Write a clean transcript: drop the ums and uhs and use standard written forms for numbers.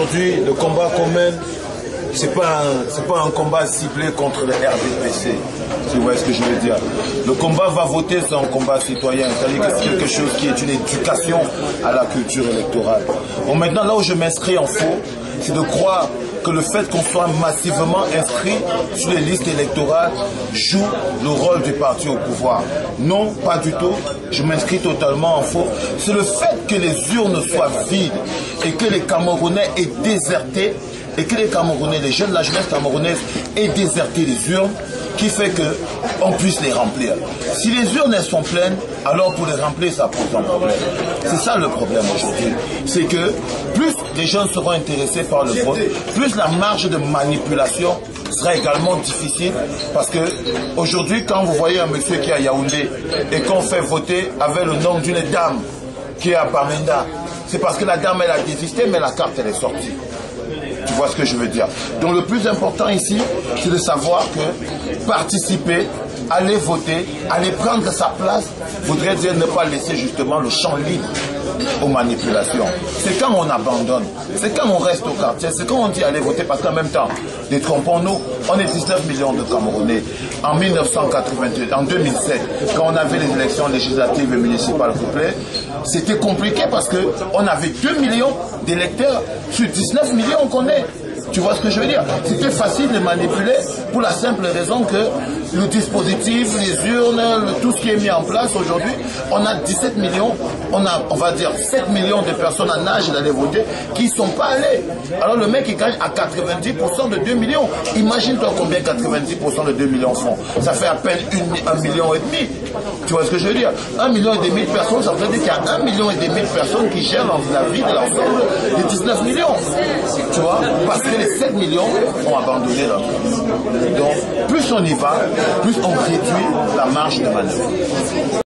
Aujourd'hui, le combat qu'on mène, c'est pas un combat ciblé contre le RDPC, si vous voyez ce que je veux dire. Le combat va voter, c'est un combat citoyen, c'est-à-dire que c'est quelque chose qui est une éducation à la culture électorale. Bon, maintenant, là où je m'inscris en faux, c'est de croire que le fait qu'on soit massivement inscrit sur les listes électorales joue le rôle du parti au pouvoir. Non, pas du tout. Je m'inscris totalement en faux. C'est le fait que les urnes soient vides et que les Camerounais aient déserté et que les Camerounais, les jeunes de la jeunesse camerounaise aient déserté les urnes qui fait qu'on puisse les remplir. Si les urnes elles sont pleines, alors pour les remplir, ça pose un problème. C'est ça le problème aujourd'hui. C'est que plus les jeunes seront intéressés par le vote, plus la marge de manipulation sera également difficile. Parce que aujourd'hui, quand vous voyez un monsieur qui est à Yaoundé et qu'on fait voter avec le nom d'une dame qui est à Bamenda, c'est parce que la dame elle a désisté, mais la carte elle est sortie. Tu vois ce que je veux dire? Donc le plus important ici, c'est de savoir que participer, aller voter, aller prendre sa place, voudrait dire ne pas laisser justement le champ libre aux manipulations. C'est quand on abandonne, c'est quand on reste au quartier, c'est quand on dit aller voter, parce qu'en même temps, détrompons-nous, on est 19 millions de Camerounais. En 1982, en 2007, quand on avait les élections législatives et municipales couplées, c'était compliqué parce qu'on avait 2 millions d'électeurs sur 19 millions qu'on est. Tu vois ce que je veux dire? C'était facile de manipuler pour la simple raison que le dispositif, les urnes, tout ce qui est mis en place aujourd'hui, on a 17 millions, on va dire 7 millions de personnes en âge d'aller voter qui ne sont pas allées. Alors le mec il gagne à 90% de 2 millions. Imagine-toi combien 90% de 2 millions font. Ça fait à peine 1,5 million. Tu vois ce que je veux dire? 1,5 million de personnes, ça veut dire qu'il y a 1,5 million de personnes qui gèrent la vie de l'ensemble des 19 millions. Tu vois? Parce que les 7 millions ont abandonné leur vie. Donc, plus on y va, plus on réduit la marge de manœuvre.